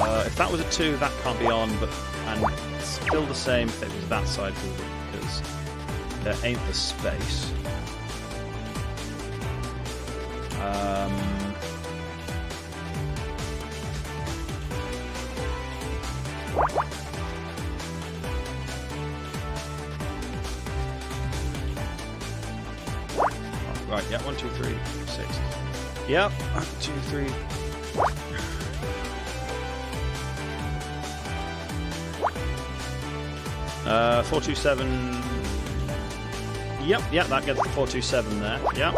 If that was a 2, that can't be on, but and still the same if it was that side because there ain't the space. Right, yeah, 1, 2, 3, 6. Yep, 1, 2, 3. Uh, 427. Yep, that gets the 427 there. Yep.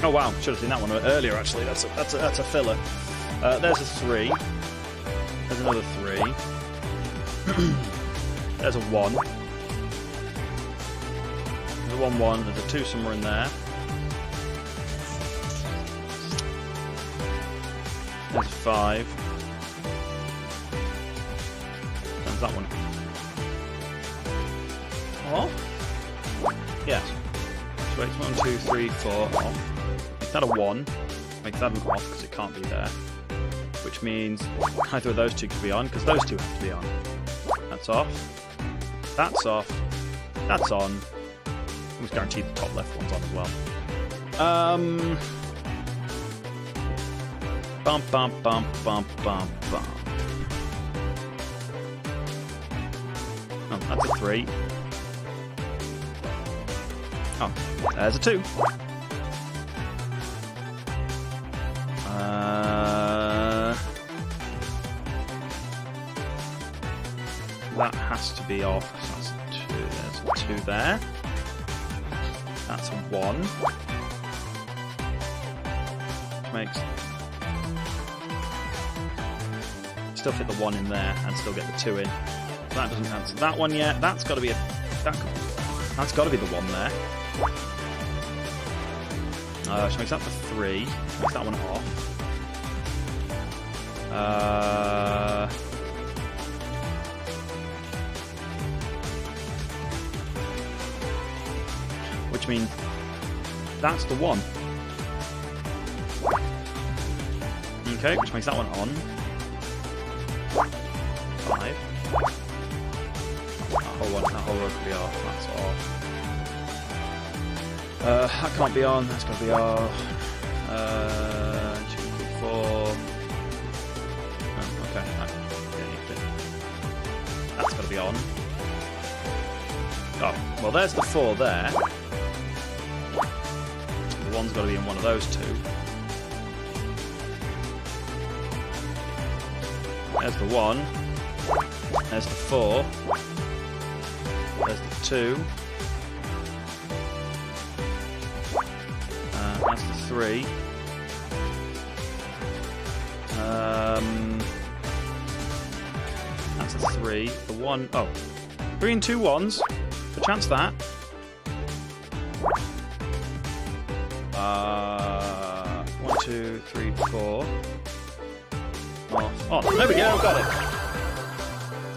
Oh wow, should have seen that one earlier. Actually, that's a filler. There's a 3. There's another 3. There's a 1. There's a 1, 1. There's a 2 somewhere in there. There's a 5. There's that one. Oh? Yes. So it's 1, 2, 3, 4 off. Make that a 1. Make that an off because it can't be there. Which means either of those two could be on because those two have to be on. That's off. That's off. That's on. Almost guaranteed the top left one's on as well. Bump, bump, bump, bump, bump, bump. Oh, that's a 3. Oh, there's a 2. That has to be off. That's a 2. There's a 2 there. That's a 1. Which makes... Still fit the 1 in there and still get the 2 in. That doesn't answer that one yet. That's got to be that's got to be the 1 there. Which makes that the 3. Makes that one off. Which means that's the 1. Okay, which makes that one on. 5. That whole row could be off. That's off. That can't be on. That's got to be off. 2, 3, 4. Oh, okay. That's got to be on. Oh, well, there's the 4 there. The 1's got to be in one of those 2. There's the 1. There's the 4. There's the 2. That's the 3. That's the 3. The 1. Oh. 3 and 2 1s. A chance that. 1, 2, 3, 4. Oh, there we go, got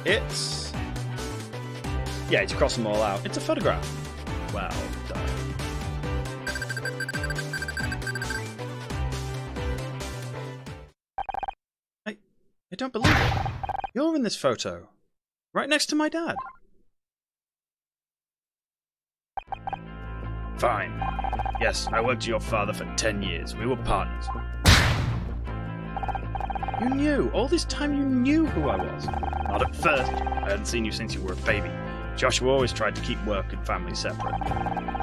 it. It's... Yeah, it's crossed them all out. It's a photograph. Well done. I don't believe it. You're in this photo. Right next to my dad. Fine. Yes, I worked for your father for 10 years. We were partners. You knew. All this time you knew who I was. Not at first. I hadn't seen you since you were a baby. Joshua always tried to keep work and family separate.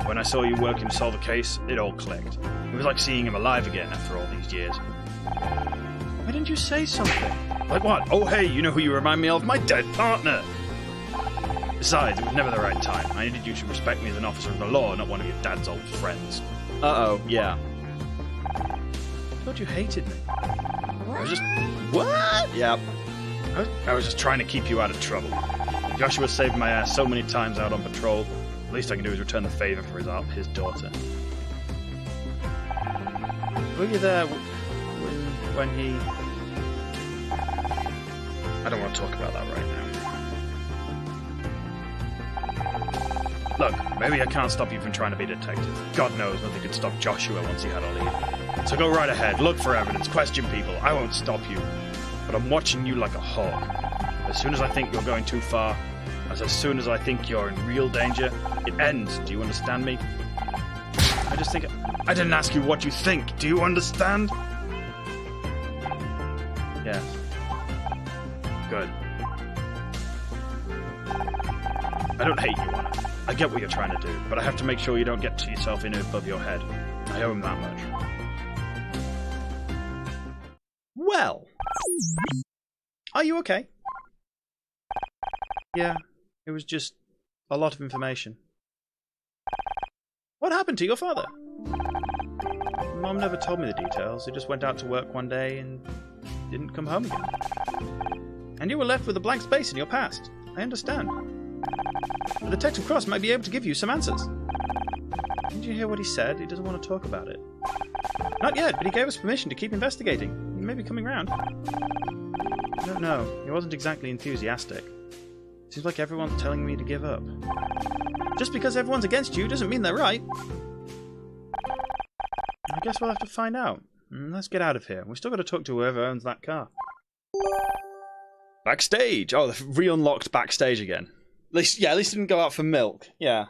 When I saw you working to solve a case, it all clicked. It was like seeing him alive again after all these years. Why didn't you say something? Like what? Oh hey, you know who you remind me of? My dead partner! Besides, it was never the right time. I needed you to respect me as an officer of the law, not one of your dad's old friends. Uh-oh, yeah. I thought you hated me. I was just... What? Yeah. I was just trying to keep you out of trouble. Joshua saved my ass so many times out on patrol. The least I can do is return the favor for his daughter. Were you there when he... I don't want to talk about that right now. Look, maybe I can't stop you from trying to be a detective. God knows nothing could stop Joshua once he had a lead. So go right ahead, look for evidence, question people. I won't stop you. But I'm watching you like a hawk. As soon as I think you're going too far, as soon as I think you're in real danger, it ends. Do you understand me? I just think... I didn't ask you what you think. Do you understand? Yes. Good. I don't hate you, Anna. I get what you're trying to do, but I have to make sure you don't get yourself in above your head. I owe him that much. Well. Are you okay? Yeah, it was just a lot of information. What happened to your father? Mom never told me the details. He just went out to work one day and didn't come home again. And you were left with a blank space in your past. I understand. But Detective Cross might be able to give you some answers. Didn't you hear what he said? He doesn't want to talk about it. Not yet, but he gave us permission to keep investigating. He may be coming round. I don't know. He wasn't exactly enthusiastic. Seems like everyone's telling me to give up. Just because everyone's against you doesn't mean they're right. I guess we'll have to find out. Let's get out of here. We've still got to talk to whoever owns that car. Backstage! Oh, they've re-unlocked backstage again. At least it didn't go out for milk. Yeah.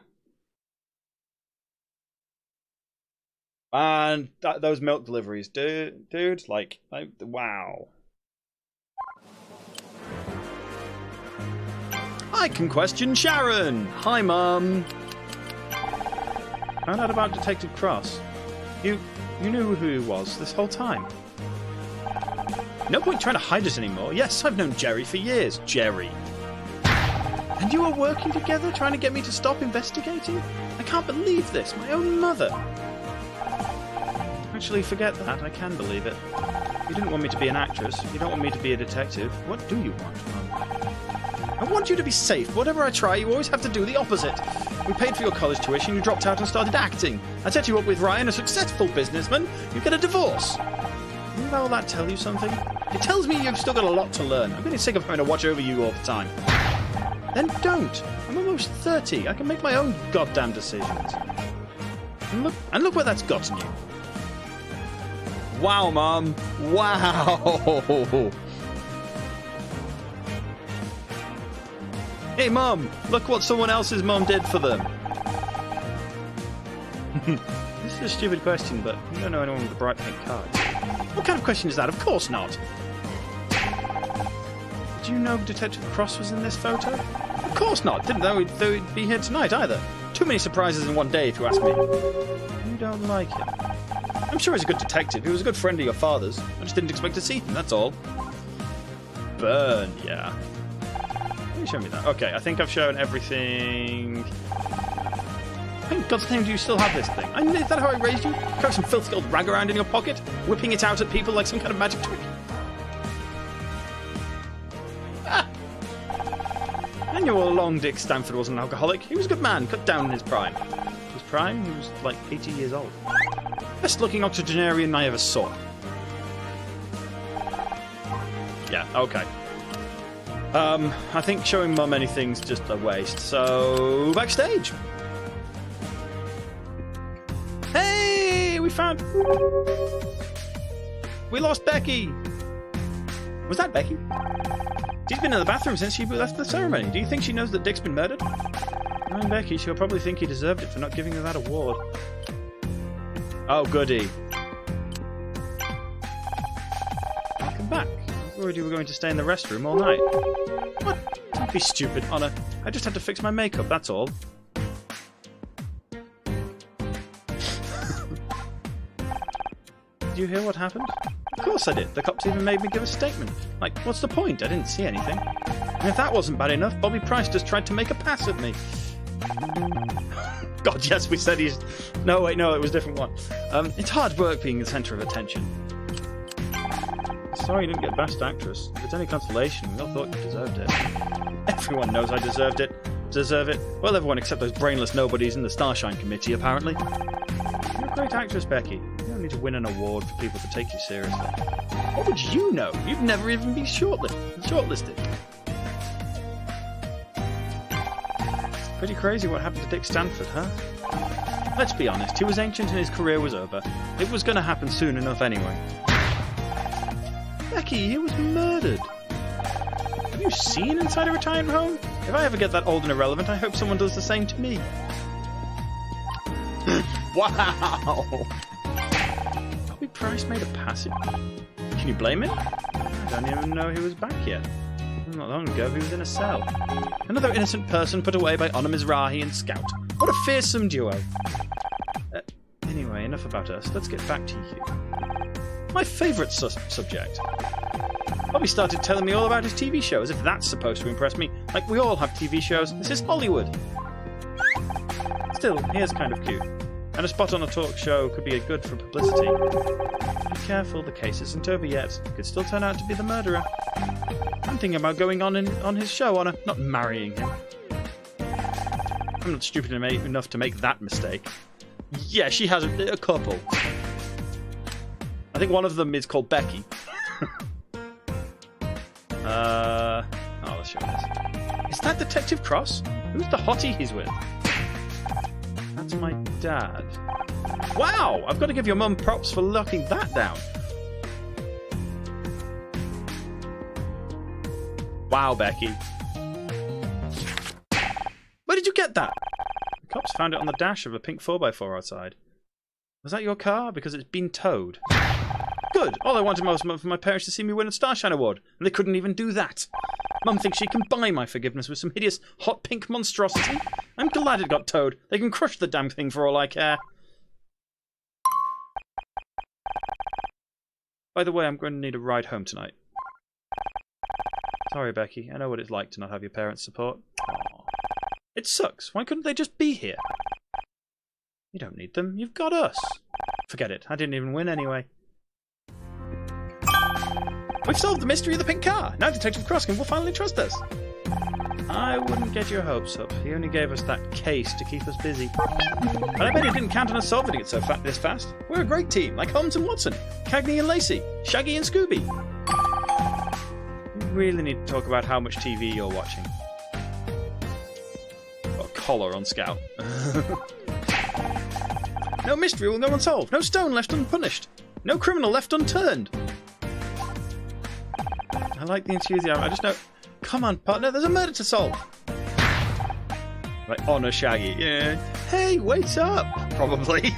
And those milk deliveries, dude, like, wow. I can question Sharon! Hi, Mum! Found out about Detective Cross. You knew who he was this whole time. No point trying to hide us anymore. Yes, I've known Jerry for years. Jerry. And you were working together, trying to get me to stop investigating? I can't believe this. My own mother. Actually, forget that. I can believe it. You didn't want me to be an actress. You don't want me to be a detective. What do you want, Mum? I want you to be safe. Whatever I try, you always have to do the opposite. We paid for your college tuition, you dropped out and started acting. I set you up with Ryan, a successful businessman. You get a divorce. Doesn't all that tell you something? It tells me you've still got a lot to learn. I'm getting sick of having to watch over you all the time. Then don't. I'm almost 30. I can make my own goddamn decisions. And look where that's gotten you. Wow, Mum. Wow. Hey, Mum, look what someone else's mum did for them. This is a stupid question, but you don't know anyone with a bright pink card. What kind of question is that? Of course not. Did you know Detective Cross was in this photo? Of course not. Didn't know he'd be here tonight either. Too many surprises in one day, if you ask me. You don't like him. I'm sure he's a good detective. He was a good friend of your father's. I just didn't expect to see him, that's all. Burn, yeah. Show me that. Okay, I think I've shown everything. In God's name, do you still have this thing? Is that how I raised you? Carry some filthy old rag around in your pocket? Whipping it out at people like some kind of magic trick? Ah! I knew all along Dick Stanford was an alcoholic. He was a good man, cut down in his prime. His prime? He was like 80 years old. Best looking octogenarian I ever saw. Yeah, okay. I think showing Mum anything's just a waste, so backstage. Hey, we lost Becky. Was that Becky? She's been in the bathroom since she left the ceremony. Do you think she knows that Dick's been murdered? Knowing Becky, she'll probably think he deserved it for not giving her that award. Oh, goody. Welcome back. Worried you were going to stay in the restroom all night. What? Don't be stupid, Honor. I just had to fix my makeup, that's all. Did you hear what happened? Of course I did. The cops even made me give a statement. Like, what's the point? I didn't see anything. And if that wasn't bad enough, Bobby Price just tried to make a pass at me. God, yes, we said he's... No, wait, no, it was a different one. It's hard work being the centre of attention. Sorry you didn't get Best Actress. If it's any consolation, we all thought you deserved it. Everyone knows I deserve it. Well, everyone except those brainless nobodies in the Starshine Committee, apparently. You're a great actress, Becky. You don't need to win an award for people to take you seriously. What would you know? You've never even been shortlisted. Pretty crazy what happened to Dick Stanford, huh? Let's be honest, he was ancient and his career was over. It was going to happen soon enough anyway. Becky, he was murdered. Have you seen inside a retirement home? If I ever get that old and irrelevant, I hope someone does the same to me. Wow! Bobby Price made a passage. Can you blame him? I don't even know he was back yet. Not long ago, he was in a cell. Another innocent person put away by Honor Mizrahi and Scout. What a fearsome duo. Anyway, enough about us. Let's get back to you. My favourite subject. Bobby started telling me all about his TV show, as if that's supposed to impress me. Like, we all have TV shows. This is Hollywood. Still, he is kind of cute. And a spot on a talk show could be good for publicity. Be careful, the case isn't over yet. He could still turn out to be the murderer. I'm thinking about going on his show, Honor, not marrying him. I'm not stupid enough to make that mistake. Yeah, she has a couple. I think one of them is called Becky. Oh, let's show this. Is that Detective Cross? Who's the hottie he's with? That's my dad. Wow! I've got to give your mum props for locking that down. Wow, Becky. Where did you get that? The cops found it on the dash of a pink 4x4 outside. Was that your car? Because it's been towed. Good. All I wanted most was for my parents to see me win a Starshine Award, and they couldn't even do that. Mum thinks she can buy my forgiveness with some hideous hot pink monstrosity. I'm glad it got towed. They can crush the damn thing for all I care. By the way, I'm going to need a ride home tonight. Sorry, Becky. I know what it's like to not have your parents' support. Aww. It sucks. Why couldn't they just be here? You don't need them. You've got us. Forget it. I didn't even win anyway. We've solved the mystery of the pink car. Now Detective Cross will finally trust us. I wouldn't get your hopes up. He only gave us that case to keep us busy. But I bet he didn't count on us solving it this fast. We're a great team, like Holmes and Watson, Cagney and Lacey, Shaggy and Scooby. We really need to talk about how much TV you're watching. Got a collar on Scout. No mystery will go unsolved. No stone left unpunished. No criminal left unturned. I like the enthusiasm. I just know... Come on, partner. There's a murder to solve. Like, Honor Shaggy. Yeah. Hey, wait up. Probably.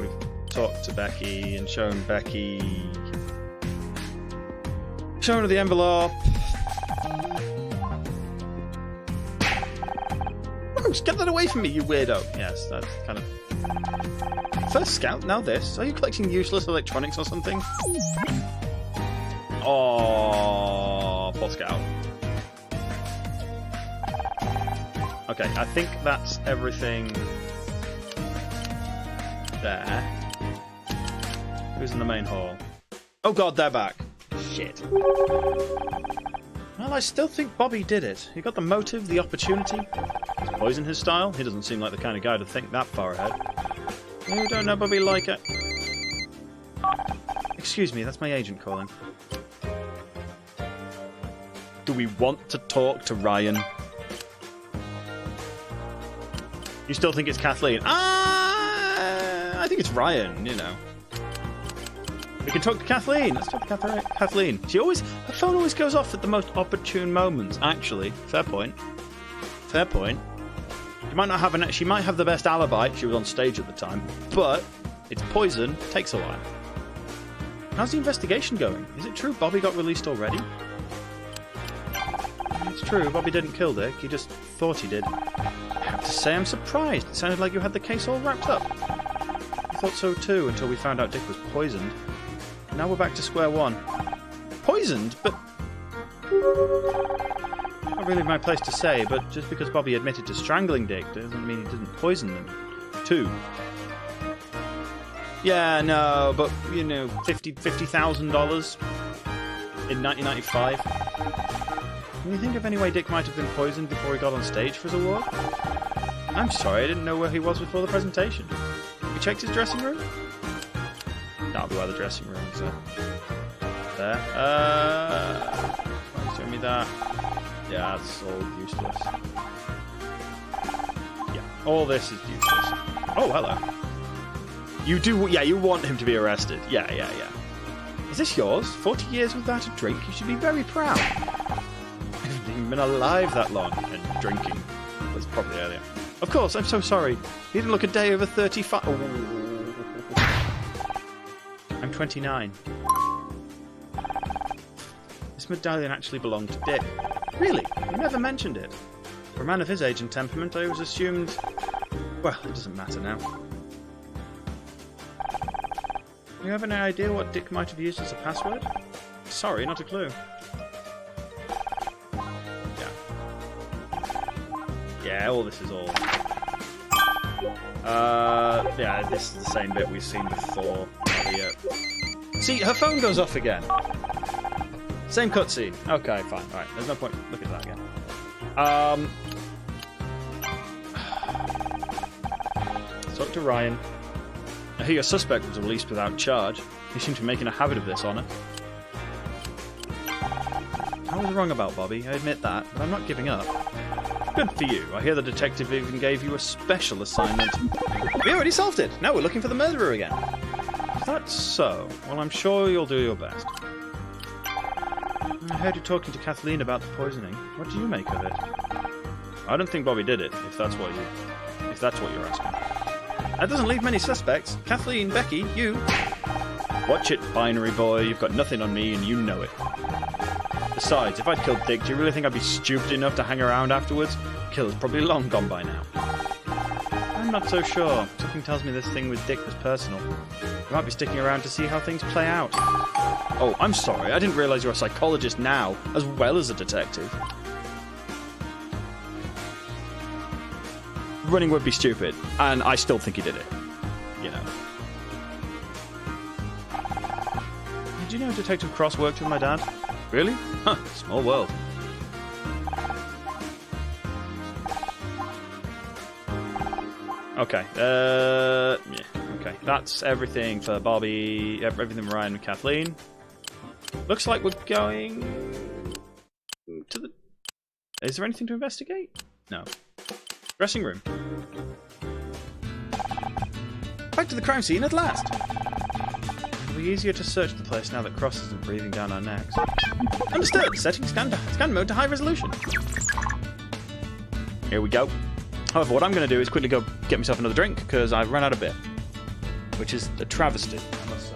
We've talked to Becky and shown Becky... Shown her the envelope. Gross, get that away from me, you weirdo. Yes, that's kind of... First Scout, now this. Are you collecting useless electronics or something? Oh, poor Scout. Okay, I think that's everything there. Who's in the main hall? Oh god, they're back. Shit. Well, I still think Bobby did it. He got the motive, the opportunity. Is poison his style? He doesn't seem like the kind of guy to think that far ahead. You don't know Bobby like it. Excuse me, that's my agent calling. Do we want to talk to Ryan? You still think it's Kathleen? I think it's Ryan, you know. We can talk to Kathleen. Let's talk to Kathleen. Her phone always goes off at the most opportune moments, actually. Fair point. Fair point. She might have the best alibi. She was on stage at the time. But it's poison. Takes a while. How's the investigation going? Is it true Bobby got released already? It's true. Bobby didn't kill Dick. He just thought he did. I have to say I'm surprised. It sounded like you had the case all wrapped up. I thought so too until we found out Dick was poisoned. Now we're back to square one. Poisoned? But... Not really my place to say, but just because Bobby admitted to strangling Dick doesn't mean he didn't poison them. Too. Yeah, no, but, you know, $50,000 in 1995. Can you think of any way Dick might have been poisoned before he got on stage for his award? I'm sorry, I didn't know where he was before the presentation. Have you checked his dressing room? That'll be why the dressing room's there. Showing me that. Yeah, that's all useless. All this is useless. Oh, hello. You do, yeah, you want him to be arrested. Yeah. Is this yours? 40 years without a drink? You should be very proud. I haven't even been alive that long, and drinking was probably earlier. Of course, I'm so sorry. You didn't look a day over 35. Oh. I'm 29. This medallion actually belonged to Dick. Really? You never mentioned it. For a man of his age and temperament, I always assumed... Well, it doesn't matter now. Do you have any idea what Dick might have used as a password? Sorry, not a clue. Yeah, all this is all... yeah, this is the same bit we've seen before. See, her phone goes off again. Same cutscene. Okay, fine. Alright, there's no point looking at that again. Talk to Ryan. I hear your suspect was released without charge. He seemed to be making a habit of this, Honor. I was wrong about Bobby, I admit that, but I'm not giving up. Good for you. I hear the detective even gave you a special assignment. We already solved it. Now we're looking for the murderer again. Is that so? Well, I'm sure you'll do your best. I heard you talking to Kathleen about the poisoning. What do you make of it? I don't think Bobby did it, if that's what you're asking. That doesn't leave many suspects. Kathleen, Becky, you. Watch it, binary boy. You've got nothing on me, and you know it. Besides, if I'd killed Dick, do you really think I'd be stupid enough to hang around afterwards? Killer's probably long gone by now. I'm not so sure. Something tells me this thing with Dick was personal. You might be sticking around to see how things play out. Oh, I'm sorry. I didn't realize you're a psychologist now, as well as a detective. Running would be stupid, and I still think he did it. You know. Did you know Detective Cross worked with my dad? Really? Huh, small world. Okay, yeah, okay. That's everything for Bobby, everything for Ryan and Kathleen. Looks like we're going to the... Is there anything to investigate? No. Dressing room. Back to the crime scene at last! It'll be easier to search the place now that Cross isn't breathing down our necks. Understood! Setting scan mode to high resolution. Here we go. However, what I'm going to do is quickly go get myself another drink, because I've run out of beer. Which is a travesty, I must say.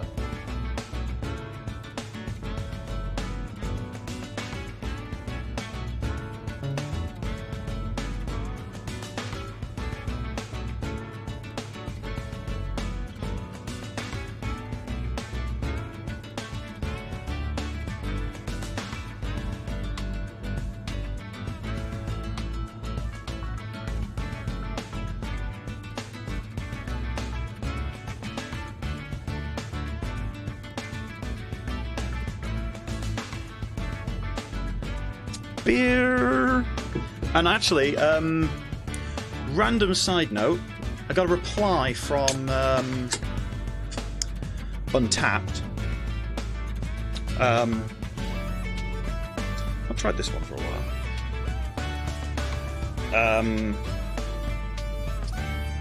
Beer. And actually, random side note, I got a reply from Untapped. I've tried this one for a while.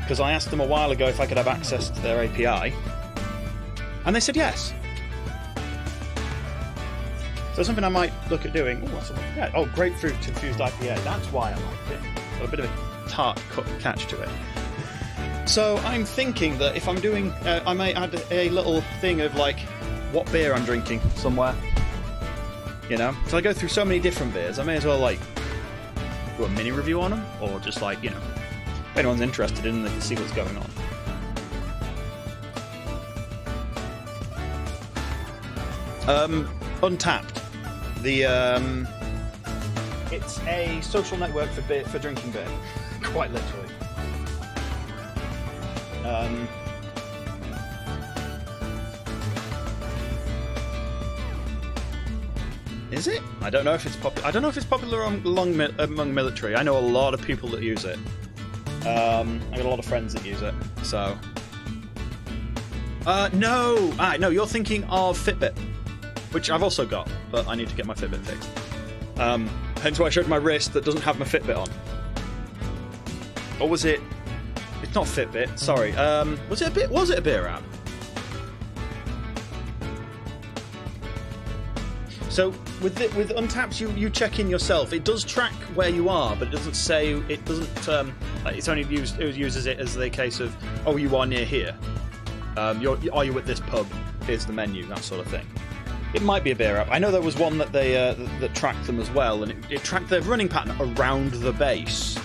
Because I asked them a while ago if I could have access to their API, and they said yes. So something I might look at doing. Oh, grapefruit infused IPA. That's why I liked it. Got a bit of a tart catch to it. So I'm thinking that if I'm doing, I may add a little thing of like what beer I'm drinking somewhere. You know, so I go through so many different beers. I may as well like do a mini review on them, or just like, you know, if anyone's interested in them, they can see what's going on. Untapped. It's a social network for drinking beer, quite literally. Is it? I don't know if it's popular. I don't know if it's popular among military. I know a lot of people that use it. I got a lot of friends that use it. So, no, you're thinking of Fitbit, which I've also got, but I need to get my Fitbit fixed. Hence why I showed my wrist that doesn't have my Fitbit on. Or was it It's not Fitbit. Sorry. Was it a beer app? So with Untapped, you check in yourself. It does track where you are, but it doesn't say. It doesn't. It's only used. It uses it as the case of, oh, you are near here. Are you at this pub? Here's the menu. That sort of thing. It might be a beer app. I know there was one that they that tracked them as well, and it tracked their running pattern around the base.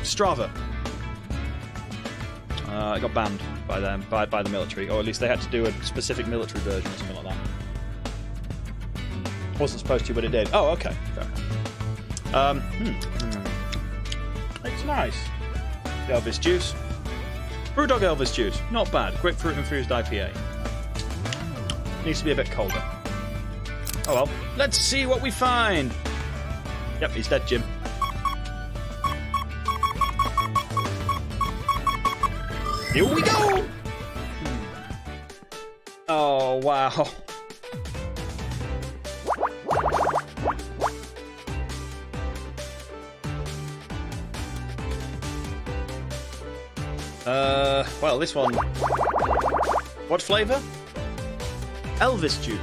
Strava. It got banned by them, by the military, or at least they had to do a specific military version or something like that. Wasn't supposed to, but it did. Oh, okay. Fair enough. It's nice. The Elvis juice. Brewdog Elvis juice. Not bad. Grapefruit infused IPA. Needs to be a bit colder. Oh well. Let's see what we find. Yep, he's dead, Jim. Here we go! Oh, wow. Well, this one... What flavour? Elvis juice.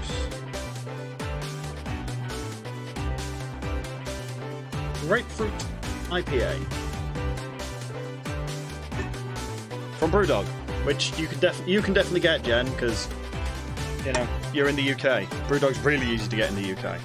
Grapefruit IPA. From Brewdog, which you can definitely get, Jen, because you know you're in the UK. Brewdog's really easy to get in the UK.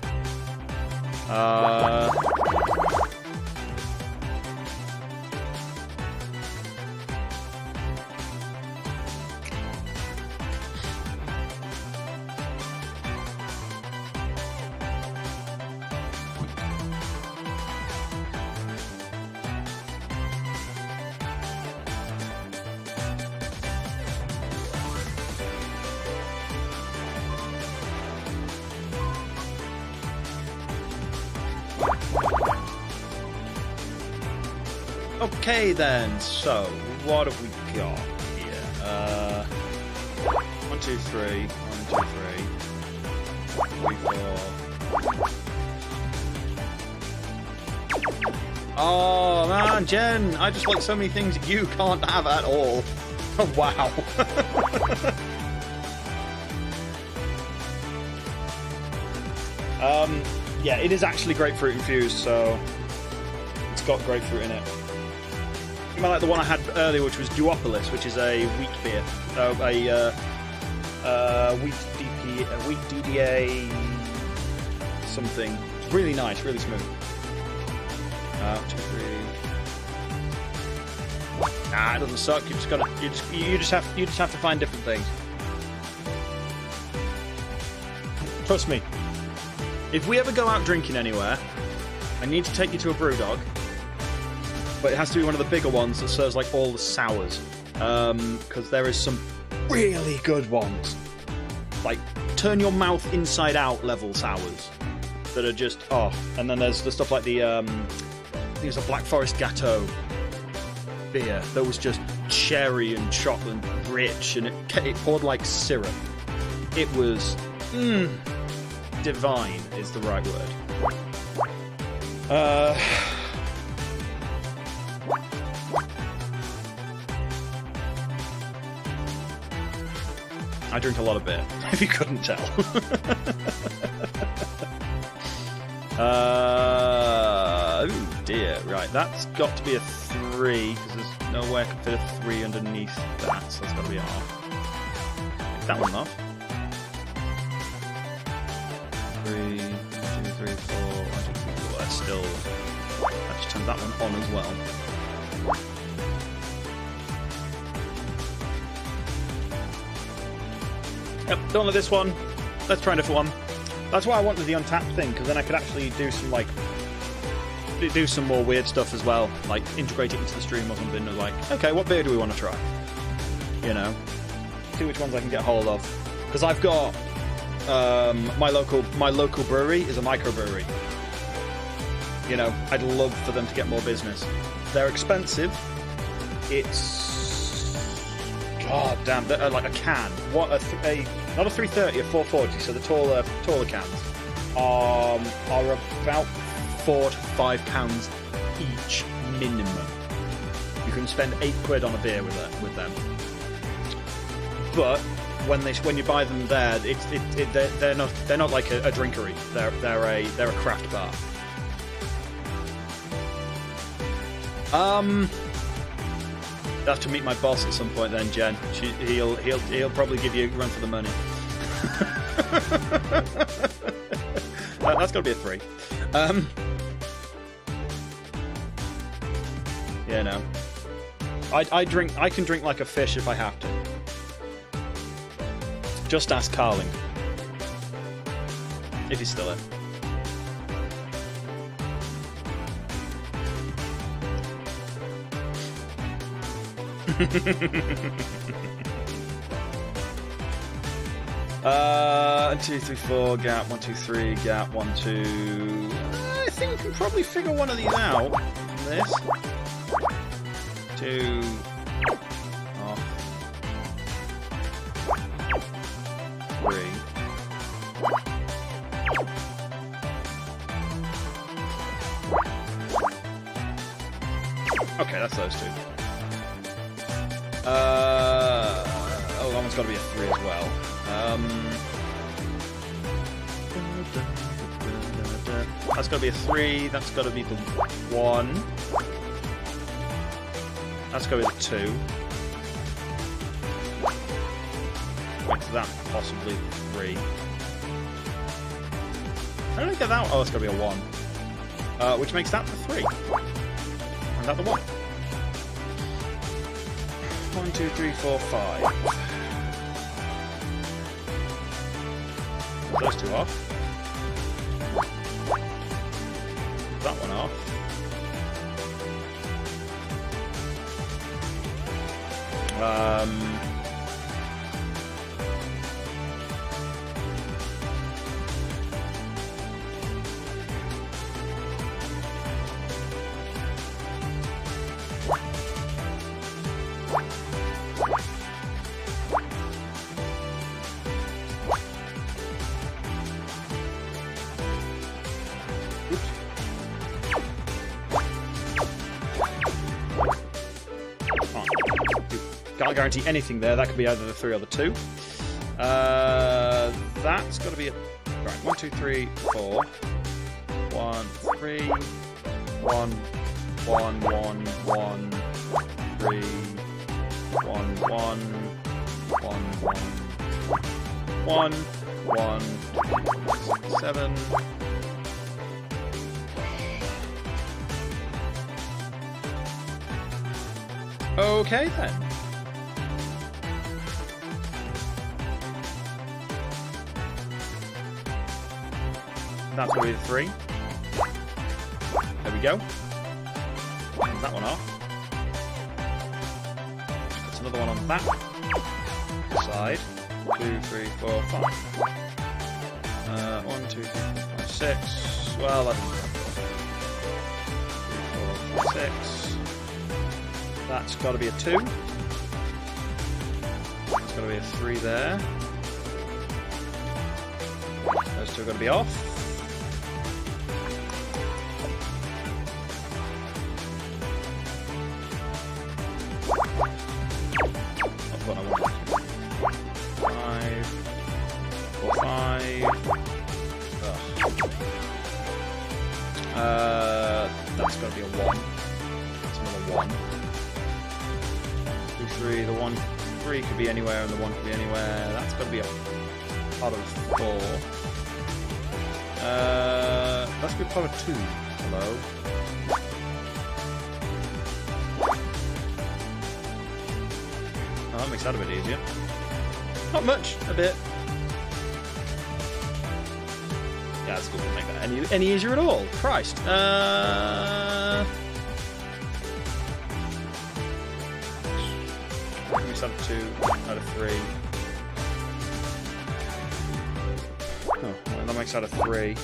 Okay then, so what have we got here? 1, 2, 3, 1, 2, 3, 4. Oh man, Jen, I just like so many things you can't have at all. Oh, wow. Yeah, it is actually grapefruit infused, so it's got grapefruit in it. You might like the one I had earlier, which was Duopolis, which is a wheat beer. Wheat DBA something. Really nice, really smooth. 2, 3. Nah, it doesn't suck. You just gotta, you just have to find different things. Trust me. If we ever go out drinking anywhere, I need to take you to a Brewdog. But it has to be one of the bigger ones that serves like all the sours, because there is some really good ones, like turn your mouth inside out level sours that are just and then there's the stuff like the I think it's a Black Forest Gâteau beer that was just cherry and chocolate rich, and it poured like syrup. It was divine is the right word. I drink a lot of beer, if you couldn't tell. Oh dear, right, that's got to be a 3, because there's no way I can fit a 3 underneath that, so that's got to be a half. Take that one off. 3, 2, 3, 4, 1, 2, 3, 4, that's still... That just turns that one on as well. Yep, don't let this one. Let's try a different one. That's why I wanted the Untapped thing, because then I could actually do some more weird stuff as well, like integrate it into the stream or something. Like, okay, what beer do we want to try? You know, see which ones I can get hold of. Because I've got my local brewery is a microbrewery. You know, I'd love for them to get more business. They're expensive. It's God damn, like a can. What not a 330, a 440. So the taller cans are about £4 to £5 each minimum. can spend £8 on a beer with them. But when you buy them there, they're not like a drinkery. They're a craft bar. You'll have to meet my boss at some point then, Jen. He'll probably give you a run for the money. That's got to be a 3. Yeah, no. I can drink like a fish if I have to. Just ask Carling. If he's still in. Two, three, four, gap, 1, 2, 3, gap, 1, 2. I think we can probably figure one of these out from this. 2. Off. 3. Okay, that's those 2. Oh, that one's got to be a 3 as well. That's got to be a 3. That's got to be the 1. That's got to be the 2. Wait, that possibly 3. How did I get that? Oh, it's got to be a 1. Which makes that the 3. And that the 1. 1, 2, 3, 4, 5. Those 2 off. That one off. Can't guarantee anything there. That could be either the 3 or the 2. That's got to be a... Right, 1, 2, 3, 4. 1, 3. 1, 1, 1, 1, 3. 1, 1. 1, 1. 1, 1. 7. Okay then. That's going to be the 3. There we go. Close that one off. Put another one on that side. 2, 3, 4, 5. 1, 2, 3, 4, 5, 6. Well, that's 3, 4, 6. That's got to be a 2. That's got to be a 3 there. Those 2 are going to be off. That's what I want. 5, 4, 5. That's got to be a 1. That's another 1. 2, 3. The 1, 3 could be anywhere, and the 1 could be anywhere. That's got to be a part of 4. That's be part of 2. Hello. Oh, that makes that a bit easier. Not much, a bit. Yeah, that's good. We'll make that any easier at all. Christ. Makes that a 2 out of 3. Oh, well, that makes that a 3.